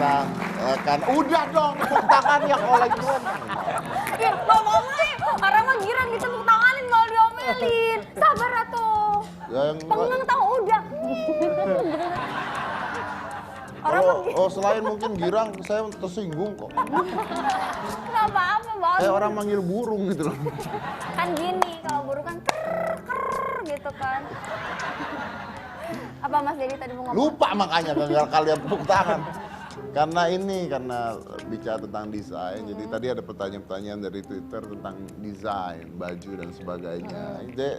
tentang kan udah dong tepuk tangan ya kalau lagi ngomong. Ya, ngomong sih, orang mah girang ditepuk tanganin malah diomelin. Sabar atuh. Ya, yang Pengen tahu udah. Orang mah oh selain mungkin girang, saya tersinggung kok. nggak apa-apa, Bos. Kayak orang manggil burung gitu loh. Kan gini, kalau burung kan ker gitu kan. Apa Mas Dedi tadi mau ngomong? Lupa makanya gagal kalian tepuk tangan. Karena bicara tentang desain, jadi tadi ada pertanyaan-pertanyaan dari Twitter tentang desain, baju dan sebagainya. Jadi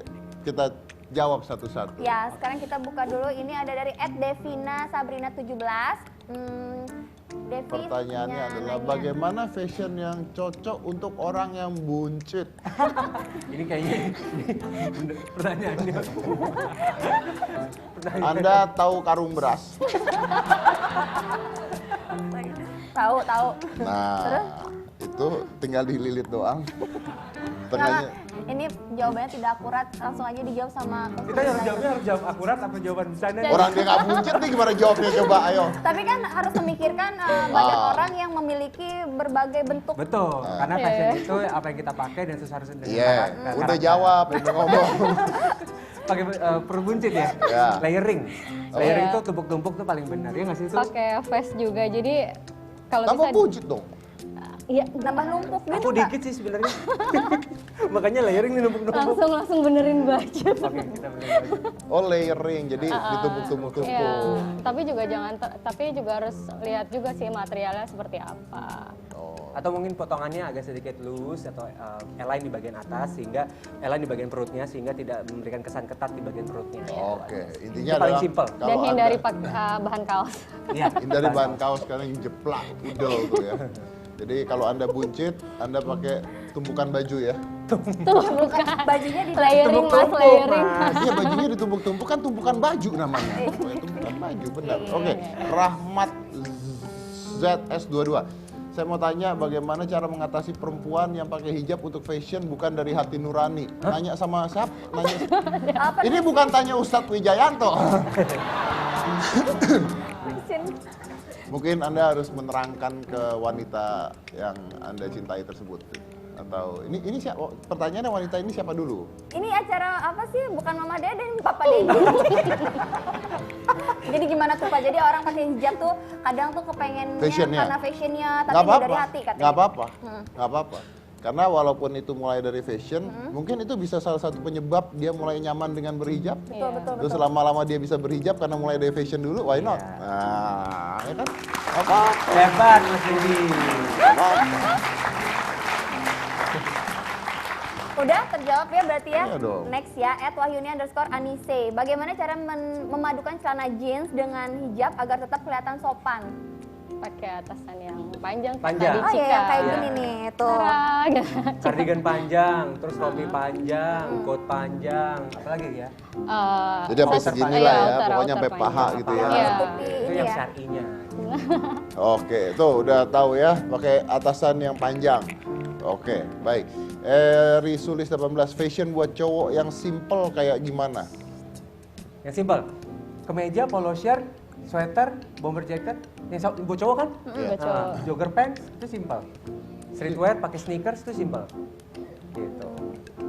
kita jawab satu-satu. Ya, sekarang kita buka dulu. Ini ada dari @devina_sabrina17. Devi Pertanyaannya adalah nanya. bagaimana fashion yang cocok untuk orang yang buncit? Ini kayaknya pertanyaannya. Anda tahu karung beras? Tahu. Nah, itu tinggal dililit doang. Nah, Tengahnya. ini jawabannya tidak akurat, langsung aja dijawab sama Kita harus jawabnya harus jawab akurat apa jawaban bercanda? Orang dia nggak buncit nih gimana jawabnya coba ayo. Tapi kan harus memikirkan banyak orang yang memiliki berbagai bentuk. Betul, karena fashion itu apa yang kita pakai dan harus dengan Iya, karakter. udah jawab, udah ngomong. Pakai perbuncit ya? Ya. Layering. Oh. Layering Iya. itu tumpuk-tumpuk tuh paling benar. Ya nggak sih itu? Pakai vest juga, jadi kalau Tambah bisa buncit dong. iya Nambah numpuk gitu Aku nggak? dikit sih sebenarnya. Makanya layering nih numpuk-numpuk. langsung benerin baju. Oke, kita benerin baju. Oh layering, jadi ditumpuk-tumpuk-tumpuk. Iya, tapi juga tapi juga harus lihat juga sih materialnya seperti apa. Oh. Atau mungkin potongannya agak sedikit loose atau align di bagian atas sehingga align di bagian perutnya sehingga tidak memberikan kesan ketat di bagian perutnya. Oke, Itu intinya paling adalah simple. kalau Dan hindari Anda- bahan kaos. Iya. hindari bahan kaos karena yang jeplak udel tuh ya. Jadi kalau Anda buncit, Anda pakai tumpukan baju ya. Tuh bukan. Bajunya di Layering mas, Tumpuk-tumpuk, layering. Mas. Iya bajunya ditumpuk-tumpuk kan tumpukan baju namanya. Tumpukan baju benar. Oke, Rahmat ZS22. Saya mau tanya bagaimana cara mengatasi perempuan yang pakai hijab untuk fashion bukan dari hati nurani. Nanya sama siapa? apa? Ini bukan tanya Ustadz Wijayanto. Mungkin Anda harus menerangkan ke wanita yang Anda cintai tersebut. Atau ini siapa? Pertanyaannya wanita ini siapa dulu? Ini acara apa sih? Bukan Mama Dede, ini Papa Dede. Jadi gimana tuh Pak? Jadi orang pakai hijab tuh kadang tuh kepengennya Fashionnya. karena fashionnya, tapi Nggak nggak dari hati katanya. Nggak apa-apa, nggak apa-apa. Karena walaupun itu mulai dari fashion, mungkin itu bisa salah satu penyebab dia mulai nyaman dengan berhijab. Betul. Terus lama-lama dia bisa berhijab karena mulai dari fashion dulu, why not? Iya. Nah, ya kan? Apa? Hebat Mas Dedi. Udah terjawab ya berarti ya? Iya dong. Next ya, @wahyuni_anise. Bagaimana cara memadukan celana jeans dengan hijab agar tetap kelihatan sopan? Pakai atasan yang panjang. Panjang. Tadi Oh iya, yang kayak Cika. gini nih, tuh. Tara, gitu. Kardigan panjang, terus rompi panjang, coat panjang, apalagi ya? Jadi sampai outer segini iya, lah ya, outer pokoknya sampai panjang. paha gitu ya. Iya. Tutupi Itu ini yang ya. syar'inya. Oke, tuh udah tahu ya, pakai atasan yang panjang. Oke, baik. Risulis 18, fashion buat cowok yang simple kayak gimana? Yang simpel, kemeja, polo shirt, sweater, bomber jacket, yang buat cowok kan? buat cowok. Jogger pants itu simpel. Streetwear pakai sneakers itu simpel. Gitu.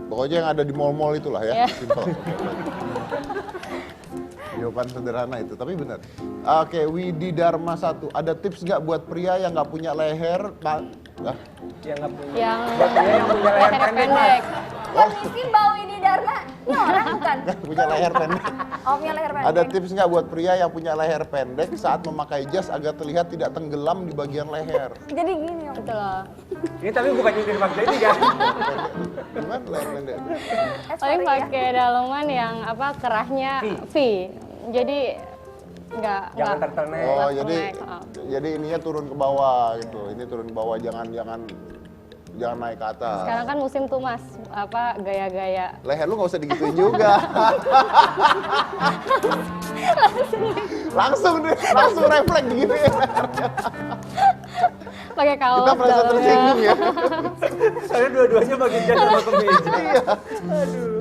Pokoknya yang ada di mall-mall itulah ya, Iya. simple. Oke, baik. Jawaban sederhana itu, tapi benar. Oke, Widi Dharma 1, ada tips nggak buat pria yang nggak punya leher? Yang nggak punya. Yang Buat dia yang punya leher lehernya pendek, Mas. pendek. Wah, ini bau ini Dharma. Ini orang bukan? Nggak punya leher pendek. Oh, punya leher pendek. Ada tips nggak buat pria yang punya leher pendek saat memakai jas agar terlihat tidak tenggelam di bagian leher? Jadi gini om. Betul loh. Ini tapi bukan nyindir Mas Dedi kan? Gimana leher pendek? Paling Sorry ya. pakai daleman yang apa kerahnya V. Jadi Jangan nggak tertenek. Oh, langsung jadi naik, oh. jadi ininya turun ke bawah gitu. Ini turun ke bawah, jangan naik ke atas. Sekarang kan musim tuh mas, apa gaya-gaya. Leher lu nggak usah digituin juga. langsung refleks gitu ya. pakai kaos. Kita merasa dalamnya. tersinggung ya. Soalnya dua-duanya pakai jas sama kemeja. Iya.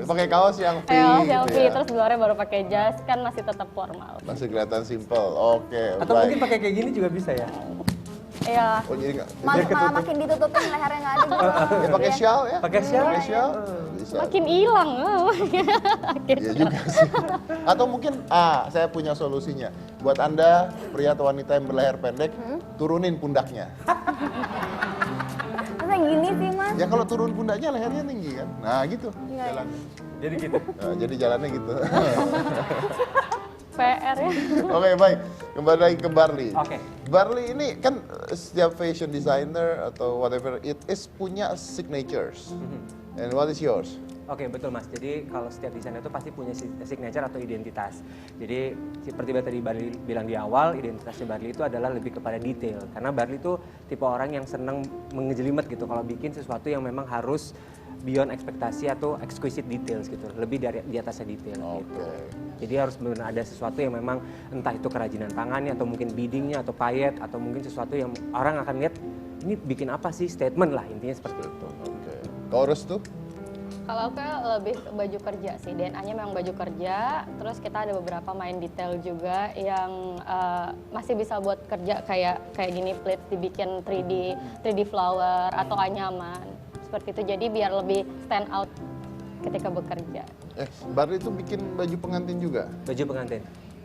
Pakai kaos yang V. Kaos gitu yang V, ya. terus luarnya baru pakai jas, kan masih tetap formal. Masih kelihatan simple. Oke. Atau baik. mungkin pakai kayak gini juga bisa ya. Iya. Oh jadi nggak? Malah makin ditutupin lehernya nggak ada gitu. Ya pakai shawl ya? Pakai shawl? Pakai shawl. Bisa. Makin hilang. Iya juga sih. Atau mungkin saya punya solusinya. Buat Anda pria atau wanita yang berleher pendek, turunin pundaknya. Masa gini sih mas? Ya kalau turun pundaknya lehernya tinggi kan. Nah gitu Iya, iya. jalannya. Jadi gitu. Nah, jadi jalannya gitu. PR ya. Oke baik, kembali lagi ke Barli. Oke. Barli ini kan setiap fashion designer atau whatever it is punya signatures. And what is yours? Oke, betul Mas. Jadi kalau setiap desainer itu pasti punya signature atau identitas. Jadi seperti tadi Barli bilang di awal, identitasnya Barli itu adalah lebih kepada detail. Karena Barli itu tipe orang yang senang mengejelimet gitu. Kalau bikin sesuatu yang memang harus beyond ekspektasi atau exquisite details gitu. Lebih dari di atasnya detail gitu. Jadi harus benar ada sesuatu yang memang entah itu kerajinan tangannya atau mungkin beadingnya atau payet atau mungkin sesuatu yang orang akan lihat ini bikin apa sih, statement lah intinya seperti itu. Oke. Kau tuh? Kalau aku lebih ke baju kerja sih, DNA-nya memang baju kerja. Terus kita ada beberapa main detail juga yang masih bisa buat kerja kayak gini, pleats dibikin 3D flower atau anyaman seperti itu. Jadi biar lebih stand out ketika bekerja. Barli itu bikin baju pengantin juga? Baju pengantin.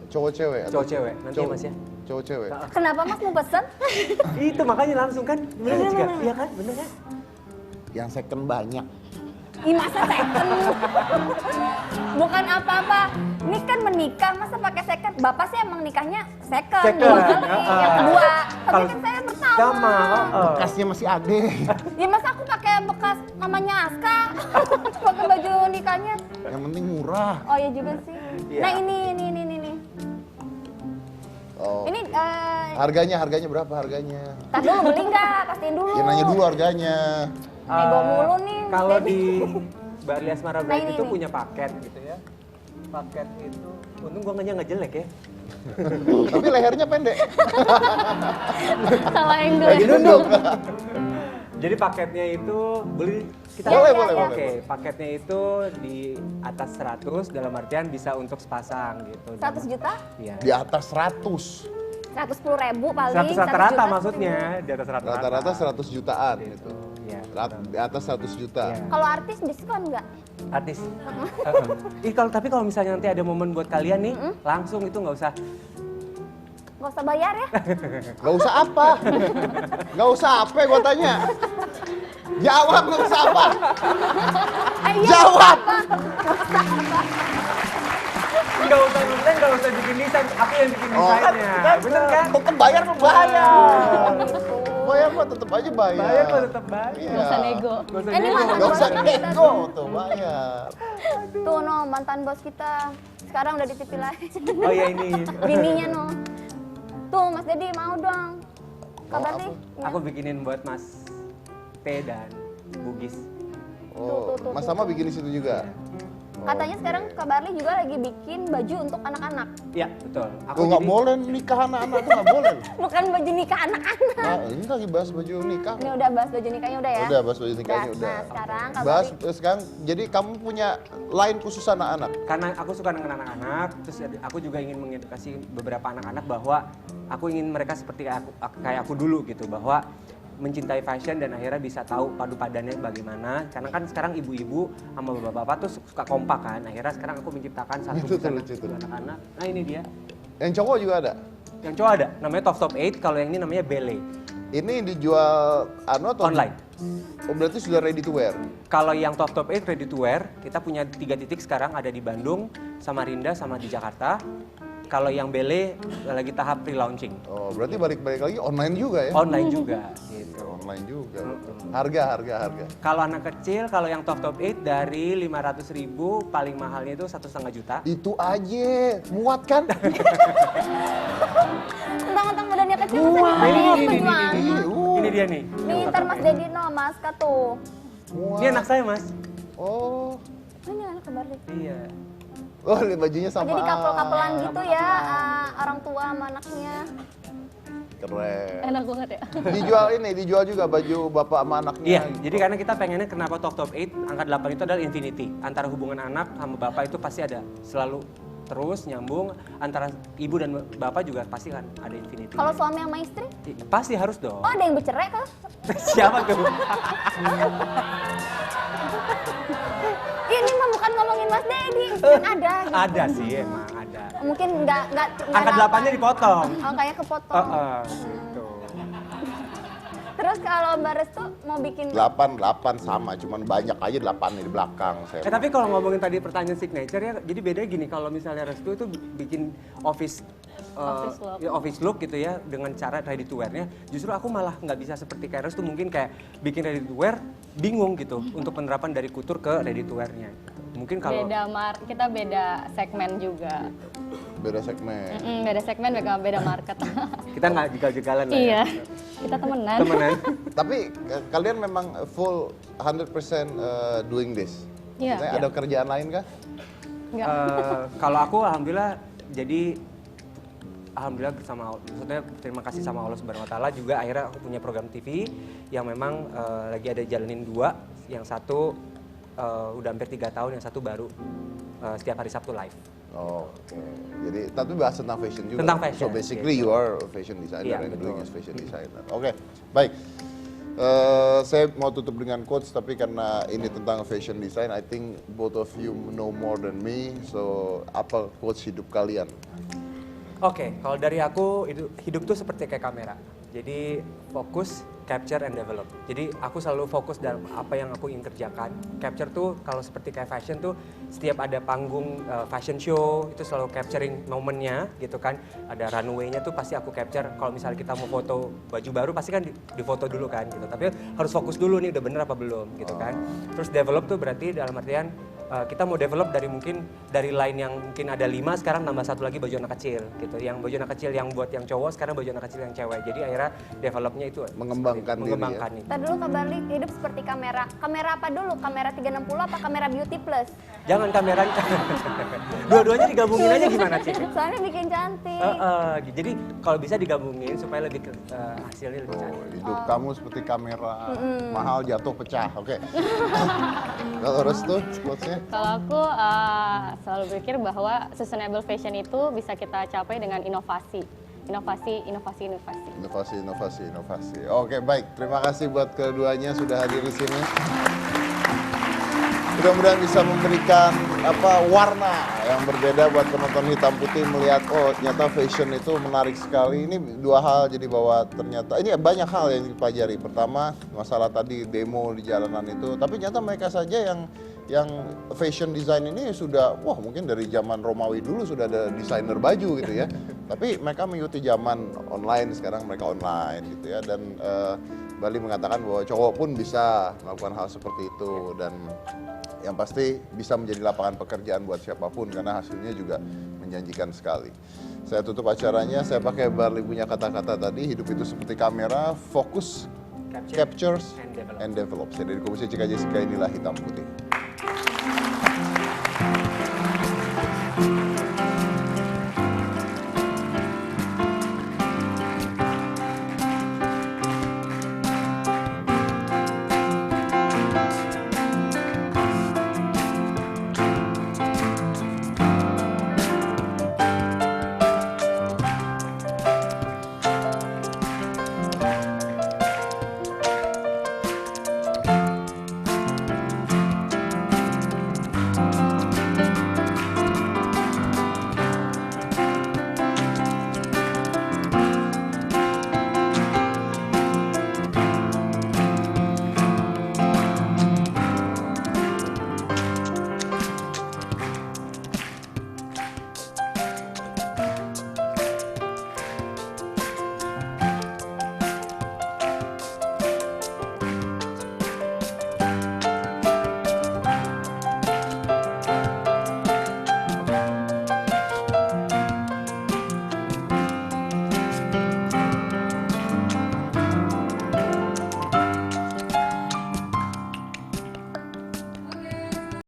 Cowok cewek? atau- Cowok cewek, nanti ya Mas ya. Cowok cewek? Kenapa mas mau pesen? Itu makanya langsung kan, bener juga? Iya kan, bener kan? Yang second banyak. Ih masa second? Bukan apa-apa. Ini kan menikah, masa pakai second? Bapak sih emang nikahnya second. Second, dua kali. Yang kedua. Tapi Kalau kan saya pertama. sama, Bekasnya masih ada. Ya masa aku pakai bekas mamanya Aska? Pakai baju nikahnya. Yang penting murah. Oh iya juga sih. Iya. Nah ini. Oh. Ini, Harganya berapa harganya? tar dulu beli nggak? Pastiin dulu. Ya nanya dulu harganya. Nego mulu nih. Kalau Jadi. di Barli Asmara Nah, Brand ini itu nih. punya paket gitu ya. Paket itu, untung gua nggak jelek ya. Tapi lehernya pendek. Salah angle. Lagi nunduk. Jadi paketnya itu beli kita Boleh, Ya, boleh, ya, ya. boleh. Oke, paketnya itu di atas 100 dalam artian bisa untuk sepasang gitu. 100 juta? Iya. Di atas 100. 110.000 paling. 100 100 rata-rata juta, maksudnya, di atas rata-rata. Rata-rata 100 jutaan Gitu. gitu. Iya. Di atas 100 juta. Iya. Kalau artis diskon nggak? Artis. Tapi kalau misalnya nanti ada momen buat kalian nih, langsung itu nggak usah. Nggak usah bayar ya? Gak usah apa? Gak usah apa gua tanya? Jawab gak usah apa? Iya, Jawab! Nggak usah desain, nggak usah bikin desain. Aku yang bikin Oh, desainnya. Bener kan? Tetep bayar kok bayar. Bayar mah tetep aja bayar. Bayar kok tetap bayar. Iya. Nggak usah nego. Nggak usah Ini nego. mantan Gak bos usah kita nego tuh bayar. Tuh no, mantan bos kita. Sekarang udah di TV lain. Oh ya ini. Bininya no. Tuh Mas Dedi mau dong. Kabar apa? nih? Ya. Aku bikinin buat Mas T dan Bugis. Oh, tuh, Mas Sama bikin di situ juga. Katanya sekarang Kak Barli juga lagi bikin baju untuk anak-anak. Iya, betul. Aku nggak boleh nikah anak-anak tuh nggak boleh. Bukan baju nikah anak-anak. Nah, ini lagi bahas baju nikah. Ini udah bahas baju nikahnya udah ya? Udah bahas baju nikahnya Udah. udah. Nah sekarang Kak Bahas Barli. sekarang. Jadi kamu punya line khusus anak-anak. Karena aku suka dengan anak-anak, terus aku juga ingin mengedukasi beberapa anak-anak bahwa aku ingin mereka seperti kayak aku dulu gitu, bahwa mencintai fashion dan akhirnya bisa tahu padu padannya bagaimana. Karena kan sekarang ibu-ibu sama bapak-bapak tuh suka kompak kan. Akhirnya sekarang aku menciptakan satu Itu tuh busana lucu tuh. untuk anak-anak. Nah ini dia. Yang cowok juga ada. Yang cowok ada, namanya Top 8. Kalau yang ini namanya Bele. Ini dijual atau Online. Oh, berarti sudah ready to wear. Kalau yang Top 8 ready to wear, kita punya 3 titik sekarang, ada di Bandung, Samarinda, sama di Jakarta. Kalau yang Bele lagi tahap pre-launching. Oh, berarti balik-balik lagi online juga ya? Online juga gitu. Online juga. Harga. Kalau anak kecil, kalau yang top 8 dari 500.000, paling mahalnya itu 1,5 juta. Itu aja, muat kan? Tentang badannya kecil bisa dipakai penjualnya. Ini dia nih. Nih ntar Mas Dedi no, Mas Kak tuh. Muat. Ini anak saya, Mas. Oh. Ini anak Kak Barli. Iya. Oh, ini bajunya sama. Jadi couple-couplean gitu ya, orang tua sama anaknya. Keren. Enak banget ya. Dijual juga baju bapak sama anaknya. Iya, gitu. jadi karena kita pengennya kenapa top 8, angka 8 itu adalah infinity. Antara hubungan anak sama bapak itu pasti ada, selalu terus nyambung. Antara ibu dan bapak juga pasti kan ada infinity. Kalau suami sama istri? Pasti harus dong. Oh, ada yang bercerai kah? Siapa tuh? Ini mah bukan ngomongin Mas Dedi, kan ada. Gitu. Ada sih, emang ada. Mungkin nggak Angka 8-nya dipotong. Angkanya kepotong. Gitu. Terus kalau Mbak Restu mau bikin 8 sama, cuman banyak aja 8 di belakang. Saya Tapi kalau ngomongin tadi pertanyaan signature ya, jadi bedanya gini, kalau misalnya Restu itu bikin office office look gitu ya dengan cara ready to wear-nya, justru aku malah nggak bisa seperti kayak Restu, mungkin kayak bikin ready to wear bingung gitu untuk penerapan dari kutur ke ready to wear-nya. Mungkin kalau Kita beda segmen juga. beda segmen. Beda segmen, beda market. kita nggak jegal-jegalan lah Iya, ya. kita temenan. Temenan. Tapi kalian memang full 100% doing this. Iya. Maksudnya ada kerjaan lain kah? Enggak. Kalau aku alhamdulillah, jadi alhamdulillah maksudnya terima kasih sama Allah Subhanahu Wa Taala juga akhirnya aku punya program TV yang memang lagi ada jalanin 2, yang satu udah hampir 3 tahun, yang satu baru setiap hari Sabtu live. Oke. Jadi tapi bahas tentang fashion juga. Tentang fashion, So basically you are a fashion designer Iya, and betul. doing is fashion designer. Oke. Baik. Saya mau tutup dengan quotes, tapi karena ini tentang fashion design, I think both of you know more than me. So apa quotes hidup kalian? Oke, kalau dari aku hidup tuh seperti kayak kamera. Jadi fokus, capture and develop. Jadi aku selalu fokus dalam apa yang aku ingin kerjakan. Capture tuh kalau seperti kayak fashion tuh setiap ada panggung fashion show itu selalu capturing momennya gitu kan. Ada runway-nya tuh pasti aku capture. Kalau misalnya kita mau foto baju baru pasti kan difoto dulu kan gitu. Tapi harus fokus dulu nih udah bener apa belum gitu kan. Terus develop tuh berarti dalam artian kita mau develop dari line yang mungkin ada 5 sekarang nambah 1 lagi baju anak kecil gitu. Yang baju anak kecil yang buat yang cowok sekarang baju anak kecil yang cewek. Jadi akhirnya developnya itu Mengembangkan diri, mengembangkan ya? itu. Ntar dulu Kak Barli, hidup seperti kamera. Kamera apa dulu? Kamera 360 apa kamera Beauty Plus? Jangan kamera dua-duanya digabungin aja gimana sih? Soalnya bikin cantik. Jadi kalau bisa digabungin supaya lebih hasilnya lebih Oh, cantik. hidup kamu seperti kamera, mahal jatuh pecah. Oke. Kalau Restu quotesnya? Kalau aku selalu berpikir bahwa sustainable fashion itu bisa kita capai dengan inovasi. Inovasi. Inovasi. Oke, baik. Terima kasih buat keduanya sudah hadir di sini. Mudah-mudahan bisa memberikan warna yang berbeda buat penonton hitam putih melihat ternyata fashion itu menarik sekali. Ini 2 hal jadi bahwa ternyata ini banyak hal yang dipelajari. Pertama, masalah tadi demo di jalanan itu, tapi ternyata mereka saja yang fashion design ini sudah mungkin dari zaman Romawi dulu sudah ada desainer baju gitu ya. Tapi mereka mengikuti zaman online, sekarang mereka online gitu ya. Dan Bali mengatakan bahwa cowok pun bisa melakukan hal seperti itu, dan yang pasti bisa menjadi lapangan pekerjaan buat siapapun karena hasilnya juga menjanjikan sekali. Saya tutup acaranya, saya pakai Barli punya kata-kata tadi, hidup itu seperti kamera, fokus, captures, and develop. Saya dari Komisi Cika Jessica, inilah Hitam Putih.